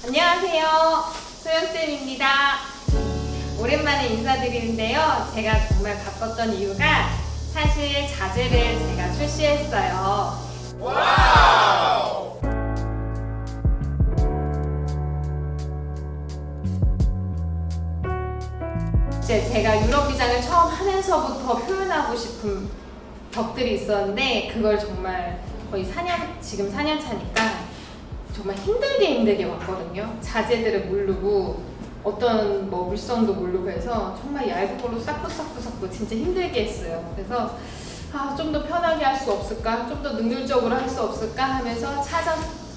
안녕하세요. 소영쌤입니다. 오랜만에 인사드리는데요. 제가 정말 바빴던 이유가 사실 자재를 제가 출시했어요. 와우! 제가 유럽 비장을 처음 하면서부터 표현하고 싶은 벽들이 있었는데 그걸 정말 거의 지금 4년 차니까 정말 힘들게 왔거든요. 자재들을 모르고 어떤 물성도 모르고 해서 정말 얇은 걸로 쌓고 진짜 힘들게 했어요. 그래서 좀 더 편하게 할 수 없을까? 좀 더 능률적으로 할 수 없을까? 하면서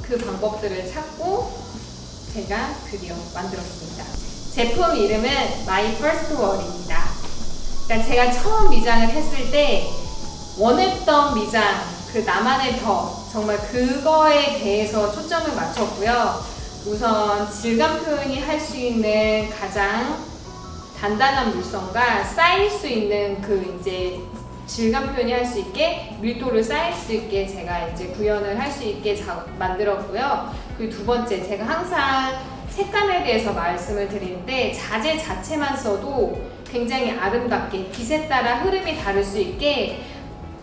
그 방법들을 찾고 제가 드디어 만들었습니다. 제품 이름은 My First Wall입니다. 그러니까 제가 처음 미장을 했을 때 원했던 미장, 그 나만의 벽, 정말 그거에 대해서 초점을 맞췄고요. 우선 질감 표현이 할 수 있는 가장 단단한 물성과 쌓일 수 있는 질감 표현이 할 수 있게 밀도를 쌓일 수 있게 제가 구현을 할 수 있게 만들었고요. 그리고 두 번째, 제가 항상 색감에 대해서 말씀을 드리는데 자재 자체만 써도 굉장히 아름답게 빛에 따라 흐름이 다를 수 있게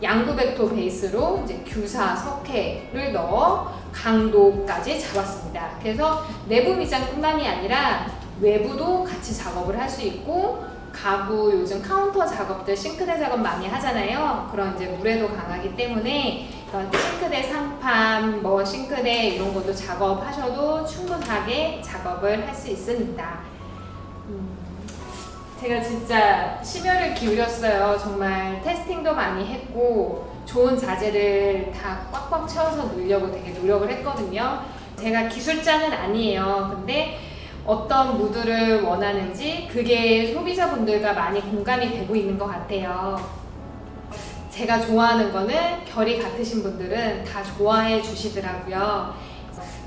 양구백토 베이스로 규사, 석회를 넣어 강도까지 잡았습니다. 그래서 내부 미장뿐만이 아니라 외부도 같이 작업을 할 수 있고 가구 요즘 카운터 작업들 싱크대 작업 많이 하잖아요. 그런 물에도 강하기 때문에 싱크대 상판, 싱크대 이런 것도 작업하셔도 충분하게 작업을 할 수 있습니다. 제가 진짜 심혈을 기울였어요. 정말 테스팅도 많이 했고 좋은 자재를 다 꽉꽉 채워서 넣으려고 되게 노력을 했거든요. 제가 기술자는 아니에요. 근데 어떤 무드를 원하는지 그게 소비자분들과 많이 공감이 되고 있는 것 같아요. 제가 좋아하는 거는 결이 같으신 분들은 다 좋아해 주시더라고요.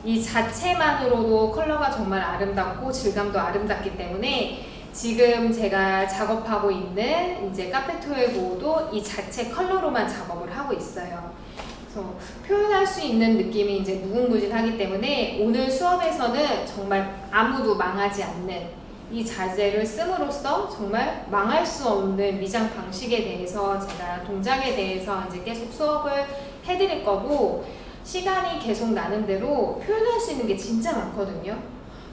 이 자체만으로도 컬러가 정말 아름답고 질감도 아름답기 때문에 지금 제가 작업하고 있는 카페215도 이 자체 컬러로만 작업을 하고 있어요. 그래서 표현할 수 있는 느낌이 무궁무진하기 때문에 오늘 수업에서는 정말 아무도 망하지 않는 이 자재를 씀으로써 정말 망할 수 없는 미장 방식에 대해서 제가 동작에 대해서 계속 수업을 해드릴 거고 시간이 계속 나는 대로 표현할 수 있는 게 진짜 많거든요.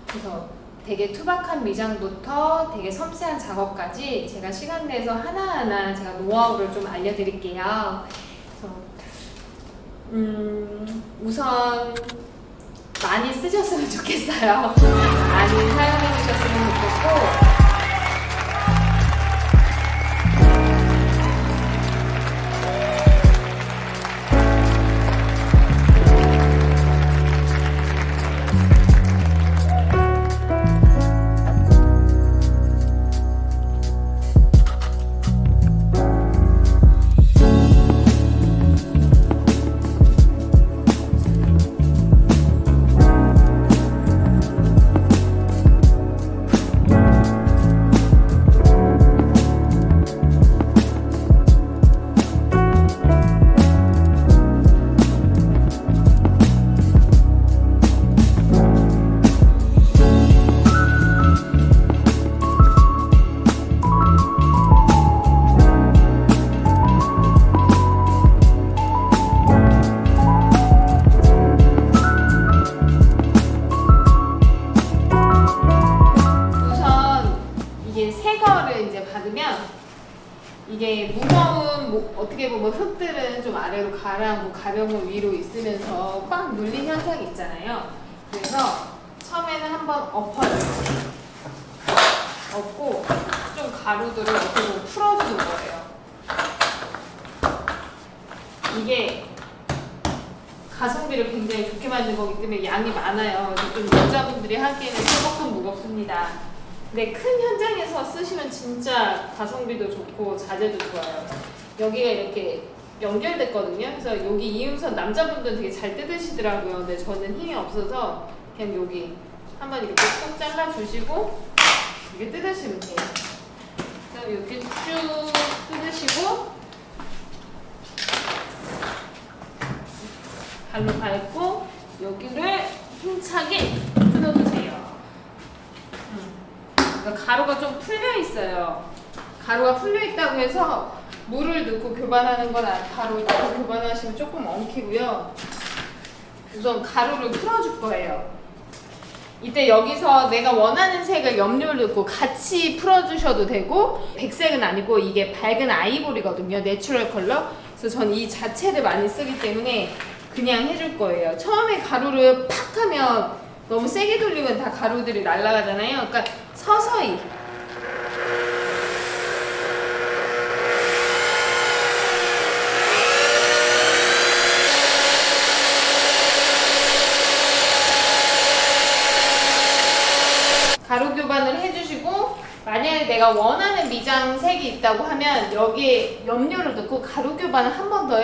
그래서 되게 투박한 미장부터 되게 섬세한 작업까지 제가 시간 내서 하나하나 제가 노하우를 좀 알려드릴게요. 그래서 우선 많이 쓰셨으면 좋겠어요. 많이 사용해 주셨으면 좋겠고 받으면 이게 무거운 어떻게 보면 흙들은 좀 아래로 가라앉고 가벼운 건 위로 있으면서 꽉 눌린 현상이 있잖아요. 그래서 처음에는 한번 엎어요. 엎고 좀 가루들을 어떻게 보면 풀어주는 거예요. 이게 가성비를 굉장히 좋게 만든 거기 때문에 양이 많아요. 좀 여자분들이 하기에는 조금 무겁습니다. 근데 큰 현장에서 쓰시면 진짜 가성비도 좋고 자재도 좋아요. 여기가 이렇게 연결됐거든요. 그래서 여기 이음선 남자분들은 되게 잘 뜯으시더라고요. 근데 저는 힘이 없어서 그냥 여기 한번 이렇게 꼭 잘라주시고 이렇게 뜯으시면 돼요. 그래서 이렇게 쭉 뜯으시고 발로 밟고 여기를 힘차게 뜯어주세요. 그러니까 가루가 좀 풀려 있어요. 가루가 풀려 있다고 해서 물을 넣고 교반하는 건 가루 넣고 교반하시면 조금 엉키고요. 우선 가루를 풀어줄 거예요. 이때 여기서 내가 원하는 색을 염료를 넣고 같이 풀어주셔도 되고, 백색은 아니고 이게 밝은 아이보리거든요. 내추럴 컬러. 그래서 전 이 자체를 많이 쓰기 때문에 그냥 해줄 거예요. 처음에 가루를 팍 하면 너무 세게 돌리면 다 가루들이 날아가잖아요. 그러니까 서서히. 가루 교반을 해주시고, 만약에 내가 원하는 미장색이 있다고 하면 여기에 염료를 넣고 가루 교반을 한 번 더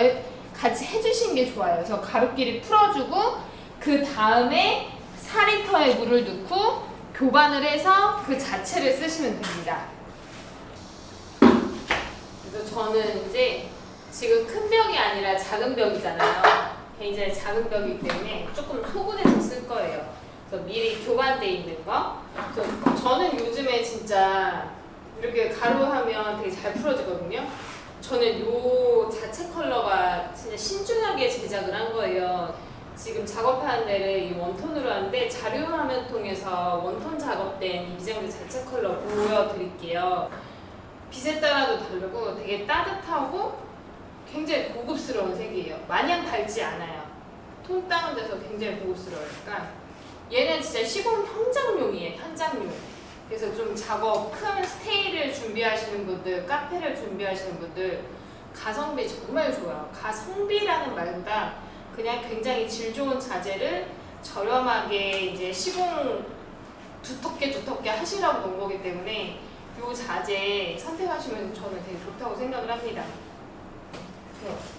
같이 해주시는 게 좋아요. 그래서 가루끼리 풀어주고 그 다음에 4리터의 물을 넣고 교반을 해서 그 자체를 쓰시면 됩니다. 그래서 저는 이제 지금 큰 벽이 아니라 작은 벽이잖아요. 굉장히 작은 벽이기 때문에 조금 소분해서 쓸 거예요. 그래서 미리 교반돼 있는 거. 그래서 저는 요즘에 진짜 이렇게 가루하면 되게 잘 풀어지거든요. 저는 요 자체 컬러가 진짜 신중하게 제작을 한 거예요. 지금 작업하는 데를 이 원톤으로 하는데 자료 화면 통해서 원톤 작업된 이 미장제 자체 컬러 보여드릴게요. 빛에 따라도 다르고 되게 따뜻하고 굉장히 고급스러운 색이에요. 마냥 밝지 않아요. 톤 다운돼서 굉장히 고급스러우니까 얘는 진짜 시공 현장용이에요. 현장용. 그래서 좀 작업 큰 스테이를 준비하시는 분들, 카페를 준비하시는 분들 가성비 정말 좋아요. 가성비라는 말보다 그냥 굉장히 질 좋은 자재를 저렴하게 이제 시공 두텁게 하시라고 놓은 거기 때문에 이 자재 선택하시면 저는 되게 좋다고 생각을 합니다.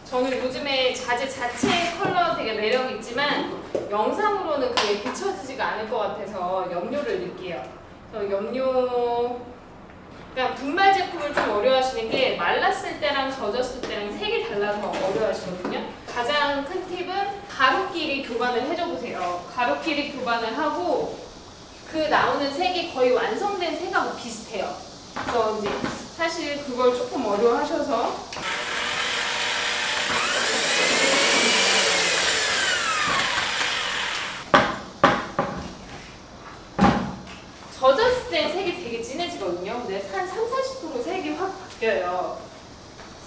저는 요즘에 자재 자체 컬러 되게 매력 있지만 영상으로는 그게 비춰지지가 않을 것 같아서 염료를 넣을게요. 염료, 그러니까 분말 제품을 좀 어려워하시는 게 말랐을 때랑 젖었을 때랑 색이 달라서 어려워하시거든요. 가장 큰 팁은 가루끼리 교반을 해줘보세요. 가루끼리 교반을 하고 그 나오는 색이 거의 완성된 색하고 비슷해요. 그래서 이제 사실 그걸 조금 어려워하셔서 젖었을 때 색이 되게 진해지거든요. 근데 한 30-40% 색이 확 바뀌어요.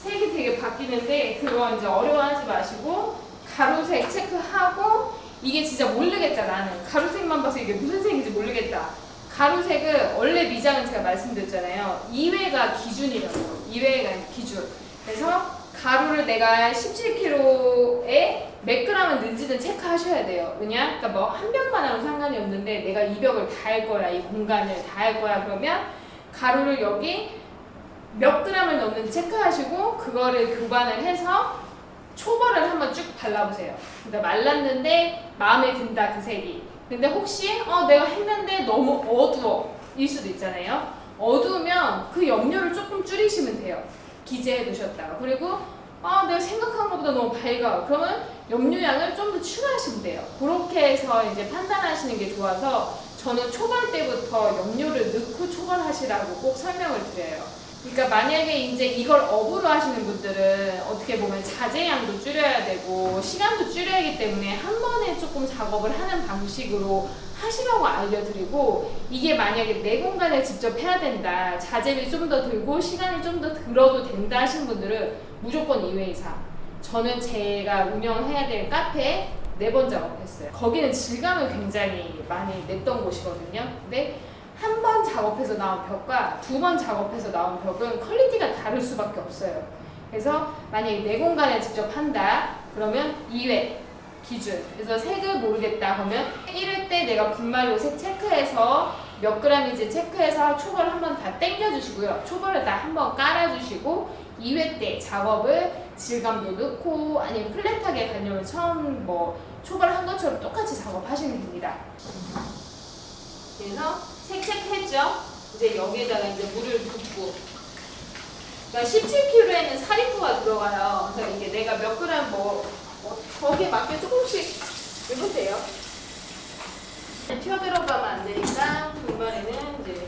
색이 되게 바뀌는데 그거 이제 어려워하지 마시고 가루색 체크하고 이게 진짜 모르겠다 나는 가루색만 봐서 이게 무슨 색인지 모르겠다. 가루색은 원래 미장은 제가 말씀드렸잖아요. 2회가 기준이라고. 2회가 기준. 그래서 가루를 내가 17kg에 몇 g을 넣는지는 체크하셔야 돼요. 왜냐? 그러니까 뭐 한 벽만 하면 상관이 없는데 내가 이 벽을 다 할 거야. 이 공간을 다 할 거야. 그러면 가루를 여기 몇 g을 넣는지 체크하시고 그거를 교반을 해서 초벌을 한번 쭉 발라보세요. 그러니까 말랐는데 마음에 든다 그 색이. 근데 혹시 내가 했는데 너무 어두워 일 수도 있잖아요. 어두우면 그 염료를 조금 줄이시면 돼요. 기재해 두셨다가. 그리고 내가 생각한 것보다 너무 밝아. 그러면 염료량을 좀 더 추가하시면 돼요. 그렇게 해서 이제 판단하시는 게 좋아서 저는 초벌 때부터 염료를 넣고 초벌하시라고 꼭 설명을 드려요. 그러니까 만약에 이제 이걸 업으로 하시는 분들은 어떻게 보면 자재량도 줄여야 되고 시간도 줄여야 하기 때문에 한 번에 조금 작업을 하는 방식으로 하시라고 알려드리고, 이게 만약에 내 공간을 직접 해야 된다, 자재비 좀 더 들고 시간이 좀 더 들어도 된다 하시는 분들은 무조건 2회 이상. 저는 제가 운영해야 될 카페에 4번 작업했어요. 거기는 질감을 굉장히 많이 냈던 곳이거든요. 근데 한 번 작업해서 나온 벽과 2번 작업해서 나온 벽은 퀄리티가 다를 수밖에 없어요. 그래서 만약에 내 공간을 직접 한다 그러면 2회 기준. 그래서 색을 모르겠다 그러면 1회 때 내가 분말로 색 체크해서 몇 g인지 체크해서 초벌 한번 다 당겨주시고요. 초벌을 다 한번 깔아주시고 2회 때 작업을 질감도 넣고 아니면 플랫하게 가려면 처음 뭐 초벌한 것처럼 똑같이 작업하시면 됩니다. 그래서 색 체크했죠? 이제 여기에다가 이제 물을 붓고, 그러니까 17kg에는 4리터가 들어가요. 그래서 이게 내가 몇 g 거기에 맞게 조금씩 넣으세요. 튀어 들어가면 안 되니까 분말에는 이제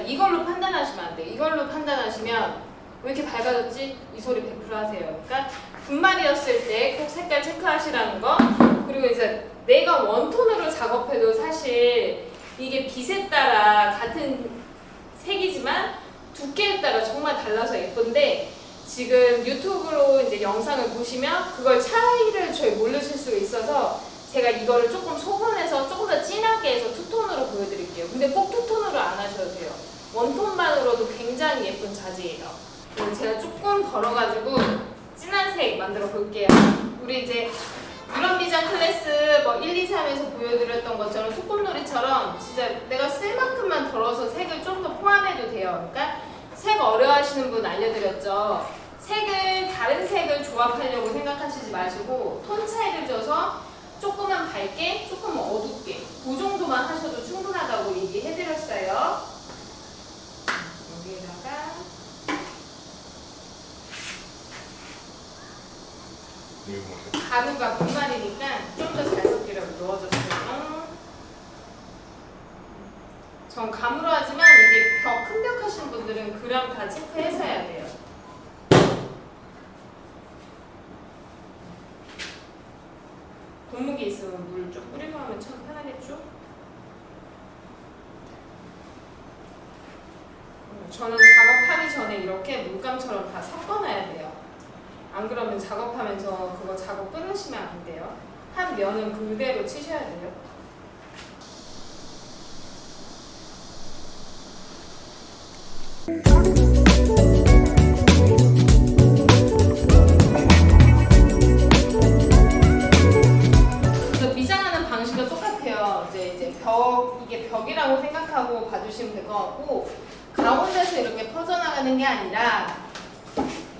이걸로 판단하시면 안 돼요. 이걸로 판단하시면 왜 이렇게 밝아졌지? 이 소리 100% 하세요. 그러니까 분말이었을 때 꼭 색깔 체크하시라는 거. 그리고 이제 내가 원톤으로 작업해도 사실 이게 빛에 따라 같은 색이지만 두께에 따라 정말 달라서 예쁜데 지금 유튜브로 이제 영상을 보시면 그걸 차이를 저희 모르실 수가 있어서 제가 이거를 조금 소분해서 조금 더 진하게 해서 투톤으로 보여드릴게요. 근데 꼭 투톤으로 안 하셔도 돼요. 원톤만으로도 굉장히 예쁜 자재예요. 그럼 제가 조금 덜어가지고 진한 색 만들어 볼게요. 우리 이제 유럽 미장 클래스 뭐 1, 2, 3에서 보여드렸던 것처럼 소꿉놀이처럼 진짜 내가 쓸 만큼만 덜어서 색을 좀 더 포함해도 돼요. 그러니까 색 어려워하시는 분 알려드렸죠. 색을 다른 색을 조합하려고 생각하시지 마시고 톤 차이를 줘서 조금은 밝게, 조금은 어둡게 그 정도만 하셔도 충분하다고 얘기해드렸어요. 여기에다가 가루가 분말이니까 좀 더 잘 섞이려고 넣어줬어요. 전 감으로 하지만 이게 큰 벽 하시는 분들은 그램 다 체크해서 해야 돼요. 분무기 있으면 물 좀 뿌리고 하면 참 편하겠죠? 저는 작업하기 전에 이렇게 물감처럼 다 섞어놔야 돼요. 안 그러면 작업하면서 그거 작업 끊으시면 안 돼요. 한 면은 그대로 치셔야 돼요. 그래서 미장하는 방식도 똑같아요. 이제 이게 벽이라고 생각하고 봐주시면 될 것 같고 가운데서 이렇게 퍼져나가는 게 아니라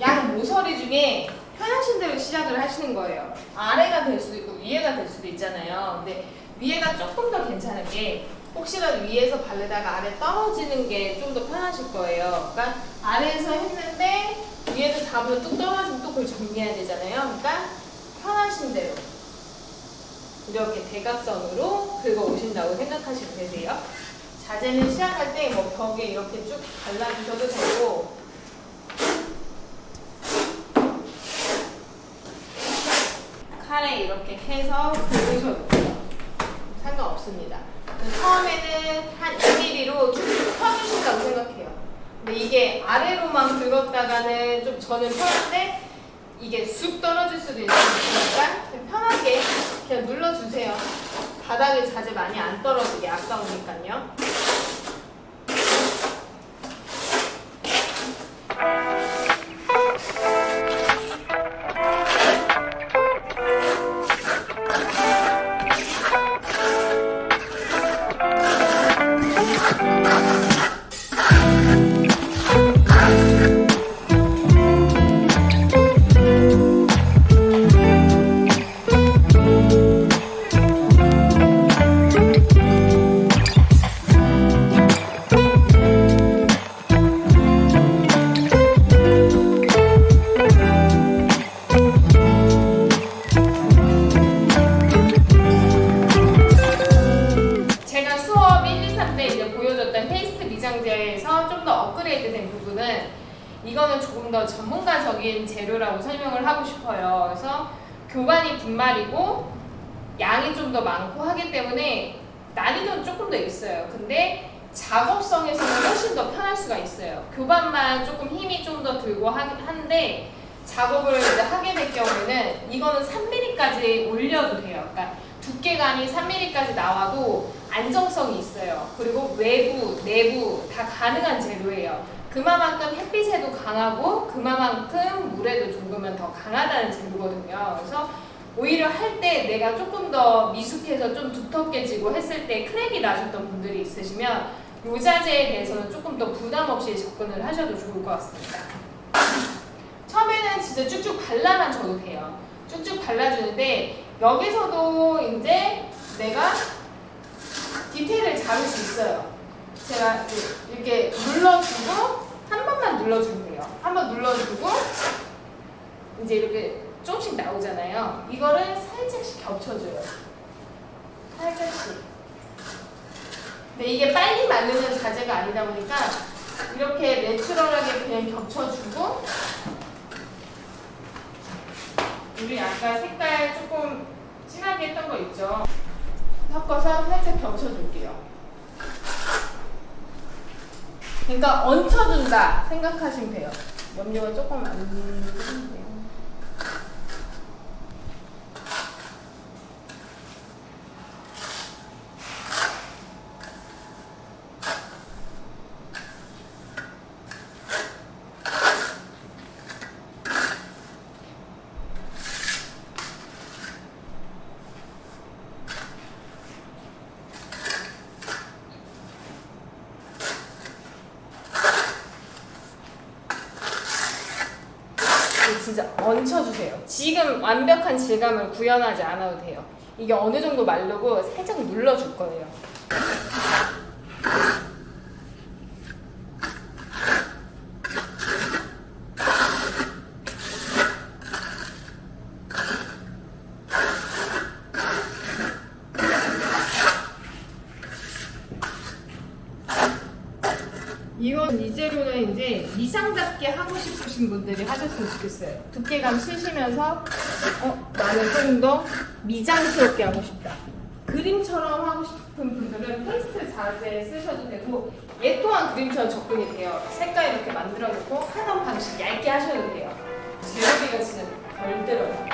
양 모서리 중에 편하신 대로 시작을 하시는 거예요. 아래가 될 수도 있고 위에가 될 수도 있잖아요. 근데 위에가 조금 더 괜찮은 게 혹시라도 위에서 바르다가 아래 떨어지는 게 좀 더 편하실 거예요. 그러니까 아래에서 했는데 위에서 잡으면 뚝 떨어지면 또 그걸 정리해야 되잖아요. 그러니까 편하신 대로 이렇게 대각선으로 긁어 오신다고 생각하시면 되세요. 자재는 시작할 때 뭐 벽에 이렇게 쭉 발라주셔도 되고 칼에 이렇게 해서 긁으셔도 돼요. 상관없습니다. 처음에는 한 2mm로 쭉쭉 펴주신다고 생각해요. 근데 이게 아래로만 긁었다가는 좀 저는 편한데 이게 쑥 떨어질 수도 있으니까 그냥 편하게 그냥 눌러주세요. 바닥에 자재 많이 안 떨어지게 아까우니까요. 이거는 조금 더 전문가적인 재료라고 설명을 하고 싶어요. 그래서 교반이 분말이고 양이 좀 더 많고 하기 때문에 난이도는 조금 더 있어요. 근데 작업성에서는 훨씬 더 편할 수가 있어요. 교반만 조금 힘이 좀 더 들고 한데 작업을 이제 하게 될 경우에는 이거는 3mm까지 올려도 돼요. 그러니까 두께감이 3mm까지 나와도 안정성이 있어요. 그리고 외부, 내부 다 가능한 재료예요. 그만큼 햇빛에도 강하고 그만큼 물에도 조금은 더 강하다는 재료거든요. 그래서 오히려 할 때 내가 조금 더 미숙해서 좀 두텁게지고 했을 때 크랙이 나셨던 분들이 있으시면 이 자재에 대해서는 조금 더 부담 없이 접근을 하셔도 좋을 것 같습니다. 처음에는 진짜 쭉쭉 발라만 줘도 돼요. 쭉쭉 발라주는데 여기서도 이제 내가 디테일을 잡을 수 있어요. 제가 이렇게 눌러주고 한 번만 눌러주면 돼요. 한 번 눌러주고 이제 이렇게 조금씩 나오잖아요. 이거를 살짝씩 겹쳐줘요. 살짝씩. 근데 이게 빨리 마르는 자재가 아니다 보니까 이렇게 내추럴하게 그냥 겹쳐주고, 우리 아까 색깔 조금 진하게 했던 거 있죠? 섞어서 살짝 겹쳐줄게요. 그러니까 얹혀준다 생각하시면 돼요. 염료가 조금 안 되면 돼요. 진짜 얹혀주세요. 지금 완벽한 질감을 구현하지 않아도 돼요. 이게 어느 정도 마르고 살짝 눌러줄 거예요. 이건 이 재료는 이제 미장잡게 하고 싶으신 분들이 하셨으면 좋겠어요. 두께감 치시면서 나는 좀 더 미장스럽게 하고 싶다. 그림처럼 하고 싶은 분들은 페이스트 자재 쓰셔도 되고, 얘 또한 그림처럼 접근이 돼요. 색깔 이렇게 만들어 놓고 하던 방식 얇게 하셔도 돼요. 재료비가 진짜 덜 들어요.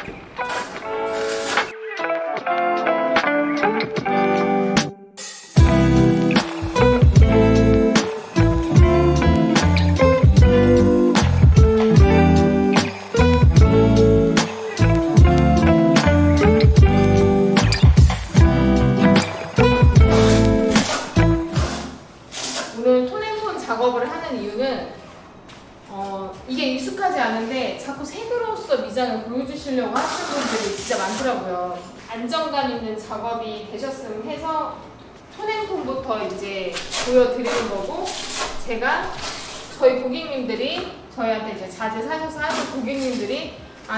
오늘 톤앤톤 작업을 하는 이유는 이게 익숙하지 않은데 자꾸 색으로서 미장을 보여주시려고 하시는 분들이 진짜 많더라고요. 안정감 있는 작업이 되셨으면 해서 톤앤톤부터 이제 보여드리는 거고, 제가 저희 고객님들이 저희한테 이제 자재 사셔서 하는 고객님들이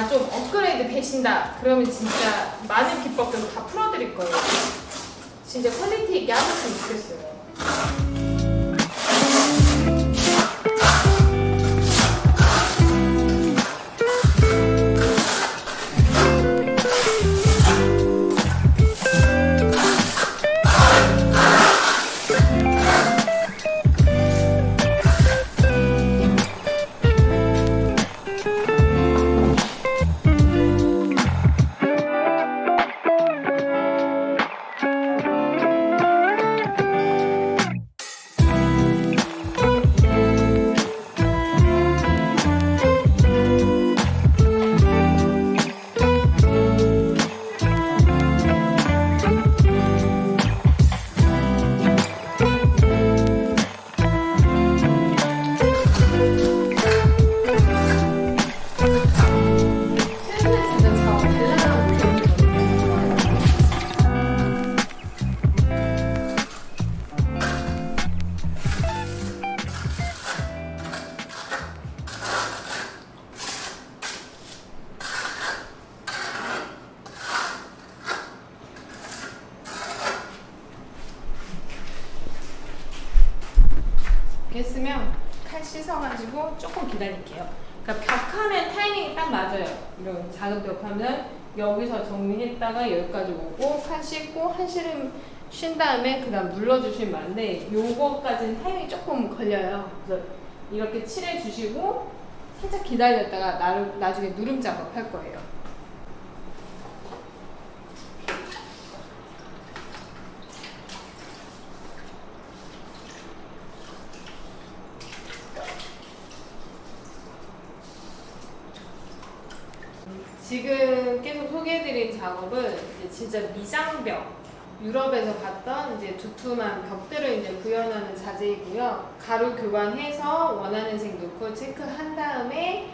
좀 업그레이드 되신다 그러면 진짜 많은 기법들 다 풀어드릴 거예요. 진짜 퀄리티 있게 하셨으면 좋겠어요. 했으면 칼 씻어가지고 조금 기다릴게요. 그러니까 벽하면 타이밍이 딱 맞아요. 이런 작은 벽하면 여기서 정리했다가 여기까지 오고 칼 씻고 한시름 쉰 다음에 그 다음 눌러주시면 맞는데, 요거까지는 타이밍이 조금 걸려요. 그래서 이렇게 칠해주시고 살짝 기다렸다가 나중에 누름 작업 할 거예요. 지금 계속 소개해드린 작업은 이제 진짜 미장벽, 유럽에서 봤던 이제 두툼한 벽들을 이제 구현하는 자재이고요. 가루 교환해서 원하는 색 넣고 체크한 다음에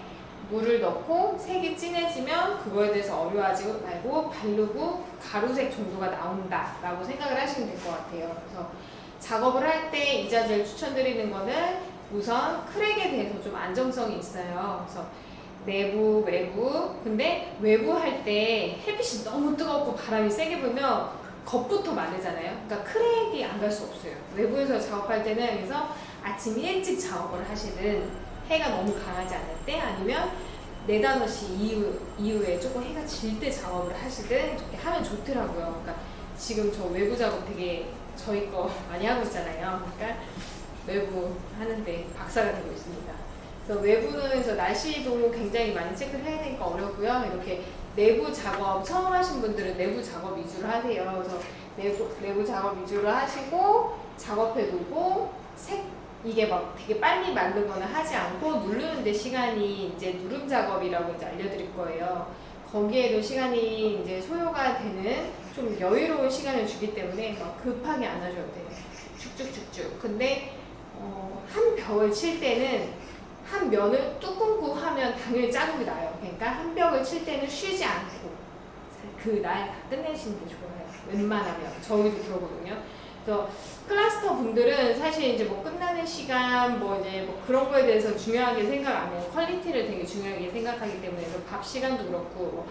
물을 넣고 색이 진해지면 그거에 대해서 어려워하지 말고 바르고 가루색 정도가 나온다라고 생각을 하시면 될 것 같아요. 그래서 작업을 할 때 이 자재를 추천드리는 거는 우선 크랙에 대해서 좀 안정성이 있어요. 그래서 내부, 외부. 근데 외부 할 때 햇빛이 너무 뜨겁고 바람이 세게 불면 겉부터 마르잖아요. 그러니까 크랙이 안 갈 수 없어요. 외부에서 작업할 때는 그래서 아침 일찍 작업을 하시든 해가 너무 강하지 않을 때 아니면 4, 5시 이후에 조금 해가 질 때 작업을 하시든 이렇게 하면 좋더라고요. 그러니까 지금 저 외부 작업 되게 저희 거 많이 하고 있잖아요. 그러니까 외부 하는데 박사가 되고 있습니다. 그래서 외부는 날씨도 굉장히 많이 체크를 해야 되니까 어렵고요. 이렇게 내부 작업 처음 하신 분들은 내부 작업 위주로 하세요. 그래서 내부 작업 위주로 하시고 작업해 두고 이게 막 되게 빨리 마르거나 하지 않고 누르는데 시간이 이제 누름 작업이라고 이제 알려드릴 거예요. 거기에도 시간이 이제 소요가 되는 좀 여유로운 시간을 주기 때문에 막 급하게 안 하셔도 돼요. 쭉쭉쭉쭉. 근데 한 벽을 칠 때는 한 면을 뚝 끊고 하면 당연히 자국이 나요. 그러니까 한 벽을 칠 때는 쉬지 않고 그 날 다 끝내시는 게 좋아요. 웬만하면 저희도 그러거든요. 그래서 클러스터 분들은 사실 이제 뭐 끝나는 시간 이제 그런 거에 대해서 중요하게 생각 안 해요. 퀄리티를 되게 중요하게 생각하기 때문에 밥 시간도 그렇고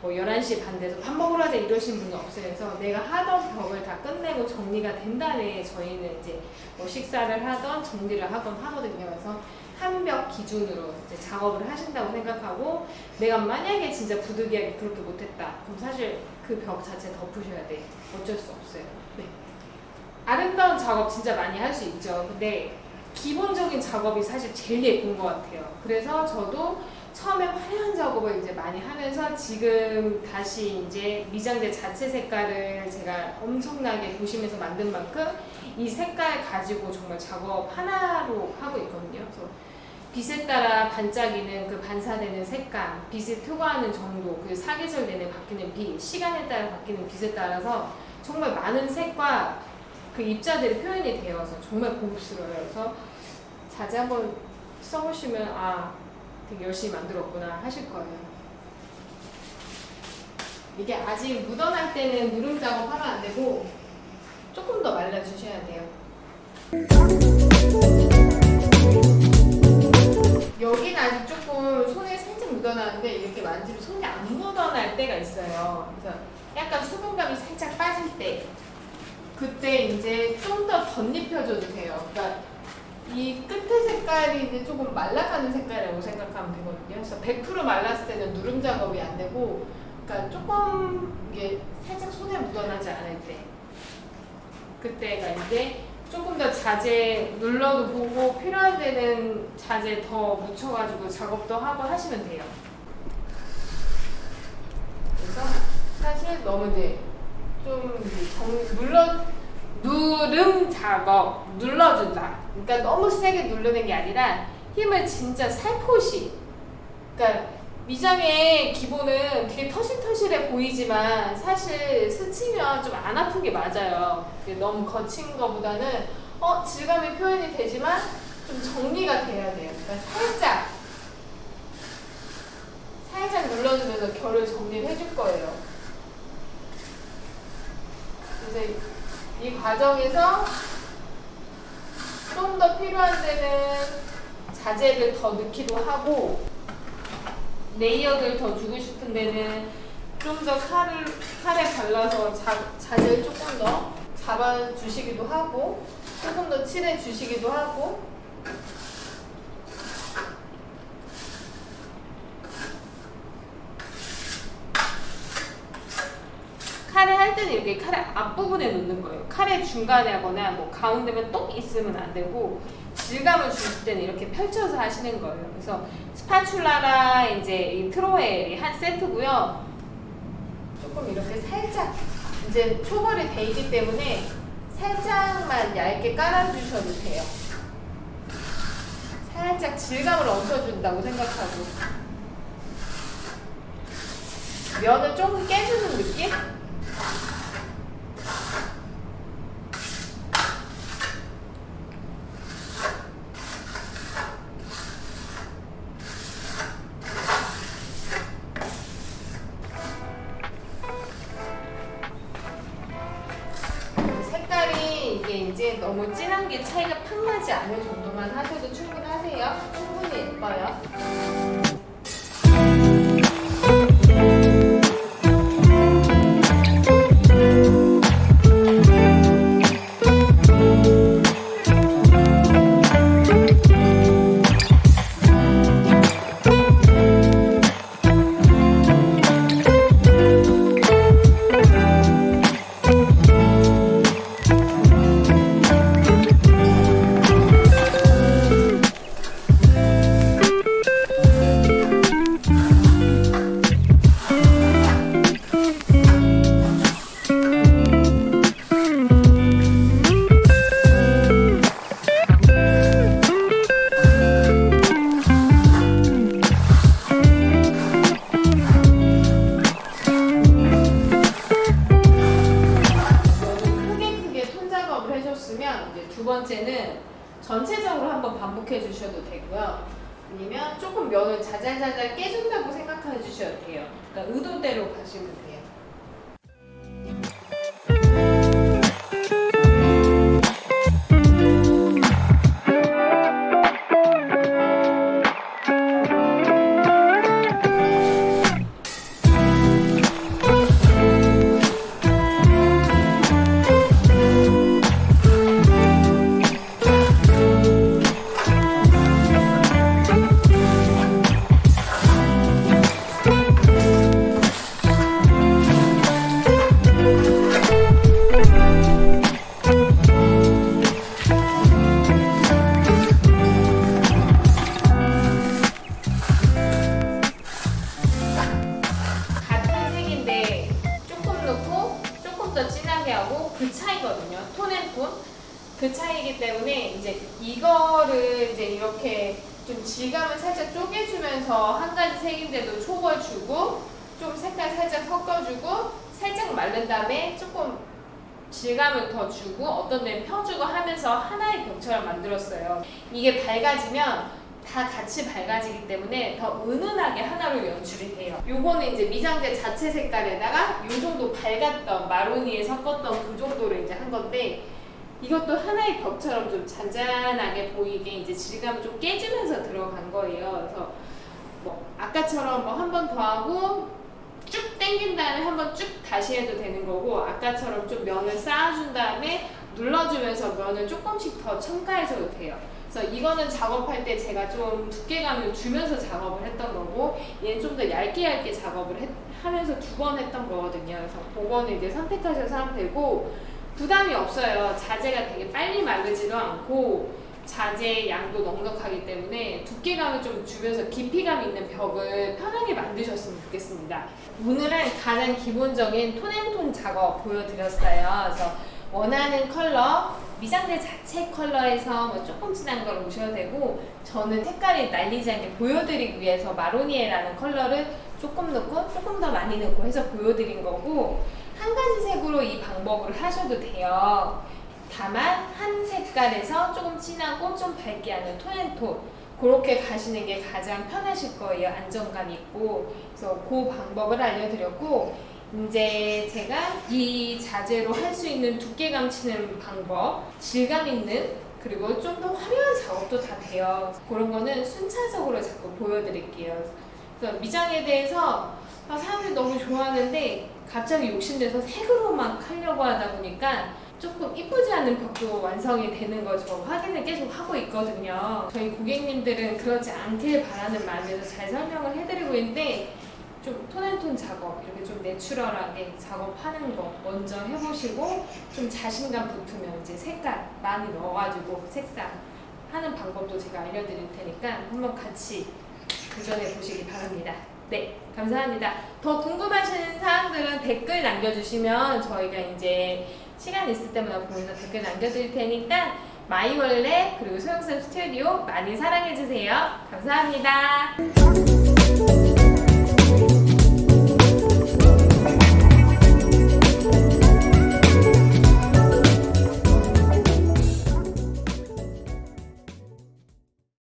뭐 11시 반 돼서 밥 먹으러 가자 이러시는 분은 없어요. 그래서 내가 하던 벽을 다 끝내고 정리가 된 다음에 저희는 이제 뭐 식사를 하던 정리를 하건 하거든요. 그래서 한 벽 기준으로 이제 작업을 하신다고 생각하고 내가 만약에 진짜 부득이하게 그렇게 못했다. 그럼 사실 그 벽 자체 덮으셔야 돼. 어쩔 수 없어요. 네. 아름다운 작업 진짜 많이 할 수 있죠. 근데 기본적인 작업이 사실 제일 예쁜 것 같아요. 그래서 저도 처음에 화려한 작업을 이제 많이 하면서 지금 다시 이제 미장제 자체 색깔을 제가 엄청나게 보시면서 만든 만큼 이 색깔 가지고 정말 작업 하나로 하고 있거든요. 그래서 빛에 따라 반짝이는 그 반사되는 색감, 빛이 투과하는 정도, 그 사계절 내내 바뀌는 빛, 시간에 따라 바뀌는 빛에 따라서 정말 많은 색과 그 입자들이 표현이 되어서 정말 고급스러워요. 그래서 자재 한번 써보시면 되게 열심히 만들었구나 하실 거예요. 이게 아직 묻어날 때는 누름 작업하면 안 되고 조금 더 말라주셔야 돼요. 여기는 아직 조금 손에 살짝 묻어나는데 이렇게 만지면 손이 안 묻어날 때가 있어요. 그래서 약간 수분감이 살짝 빠질 때 그때 이제 좀 더 덧입혀줘도 돼요. 그러니까 이 끝에 색깔이 이제 조금 말라가는 색깔이라고 생각하면 되거든요. 그래서 100% 말랐을 때는 누름 작업이 안 되고, 그러니까 조금 이게 살짝 손에 묻어나지 않을 때, 그때가 이제 조금 더 자재 눌러도 보고 필요한 데는 자재 더 묻혀가지고 작업도 하고 하시면 돼요. 그래서 사실 너무 이제 좀 누름 작업 눌러준다. 그러니까 너무 세게 누르는 게 아니라 힘을 진짜 살포시. 그러니까 미장의 기본은 되게 터실터실해 보이지만 사실 스치면 좀 안 아픈 게 맞아요. 너무 거친 거보다는 질감이 표현이 되지만 좀 정리가 돼야 돼요. 그러니까 살짝 눌러주면서 결을 정리를 해줄 거예요. 그래서 이 과정에서 좀 더 필요한 데는 자재를 더 넣기도 하고 레이어드를 더 주고 싶은 데는 좀 더 칼에 발라서 자재를 조금 더 잡아주시기도 하고 조금 더 칠해 주시기도 하고 칼에 할 때는 이렇게 칼의 앞부분에 놓는 거예요. 칼의 중간에 하거나 뭐 가운데면 똑 있으면 안 되고 질감을 주실 때는 이렇게 펼쳐서 하시는 거예요. 그래서 스파츌라랑 이제 이 트로웰이 한 세트고요. 조금 이렇게 살짝 이제 초벌이 돼 있기 때문에 살짝만 얇게 깔아주셔도 돼요. 살짝 질감을 얹어준다고 생각하고 면을 조금 깨주는 느낌? 이제 너무 진한 게 차이가 팍 나지 않을 정도만 하셔도 충분하세요. 충분히 예뻐요. 번째는 전체적으로 한번 반복해 주셔도 되고요. 아니면 조금 면을 자잘자잘 깨준다고 생각해 주셔도 돼요. 그러니까 의도대로 가시면 돼요. 같은 색인데 조금 넣고 조금 더 진하게 하고 그 차이거든요. 톤앤톤 그 차이기 때문에 이제 이거를 이제 이렇게 좀 질감을 살짝 쪼개주면서 한 가지 색인데도 촉을 주고 좀 색깔 살짝 섞어주고 살짝 마른 다음에 조금 질감을 더 주고 어떤 데는 펴주고 하면서 하나의 벽처럼 만들었어요. 이게 밝아지면 다 같이 밝아지기 때문에 더 은은하게 하나로 연출이 돼요. 요거는 이제 미장제 자체 색깔에다가 요 정도 밝았던 마로니에 섞었던 그 정도로 이제 한 건데 이것도 하나의 벽처럼 좀 잔잔하게 보이게 이제 질감을 좀 깨주면서 들어간 거예요. 그래서 뭐 아까처럼 뭐 한 번 더 하고 쭉 당긴 다음에 한번 쭉 다시 해도 되는 거고 아까처럼 좀 면을 쌓아준 다음에 눌러주면서 면을 조금씩 더 첨가해줘도 돼요. 그래서 이거는 작업할 때 제가 좀 두께감을 주면서 작업을 했던 거고 얘는 좀 더 얇게 작업을 하면서 두 번 했던 거거든요. 그래서 그거는 이제 선택하셔서 하면 되고 부담이 없어요. 자재가 되게 빨리 마르지도 않고 자재의 양도 넉넉하기 때문에 두께감을 좀 주면서 깊이감 있는 벽을 편하게 만드셨으면 좋겠습니다. 오늘은 가장 기본적인 톤앤톤 작업 보여드렸어요. 그래서 원하는 컬러, 미장제 자체 컬러에서 뭐 조금 진한 걸 오셔도 되고 저는 색깔이 날리지 않게 보여드리기 위해서 마로니에라는 컬러를 조금 넣고 조금 더 많이 넣고 해서 보여드린 거고 한 가지 색으로 이 방법을 하셔도 돼요. 다만 한 색깔에서 조금 진하고 좀 밝게 하는 톤앤톤 그렇게 가시는 게 가장 편하실 거예요. 안정감 있고. 그래서 그 방법을 알려드렸고 이제 제가 이 자재로 할 수 있는 두께감 치는 방법, 질감 있는 그리고 좀 더 화려한 작업도 다 돼요. 그런 거는 순차적으로 자꾸 보여드릴게요. 그래서 미장에 대해서 사람들이 너무 좋아하는데 갑자기 욕심내서 색으로 막 하려고 하다 보니까 조금 이쁘지 않은 벽도 완성이 되는 거 저 확인을 계속 하고 있거든요. 저희 고객님들은 그렇지 않길 바라는 마음에서 잘 설명을 해드리고 있는데 좀 톤앤톤 작업, 이렇게 좀 내추럴하게 작업하는 거 먼저 해보시고 좀 자신감 붙으면 이제 색깔 많이 넣어가지고 색상 하는 방법도 제가 알려드릴 테니까 한번 같이 도전해 보시기 바랍니다. 네, 감사합니다. 더 궁금하신 사항들은 댓글 남겨주시면 저희가 이제 시간 있을 때마다 보면서 댓글 남겨드릴 테니까 마이월렛 그리고 소영쌤 스튜디오 많이 사랑해주세요. 감사합니다.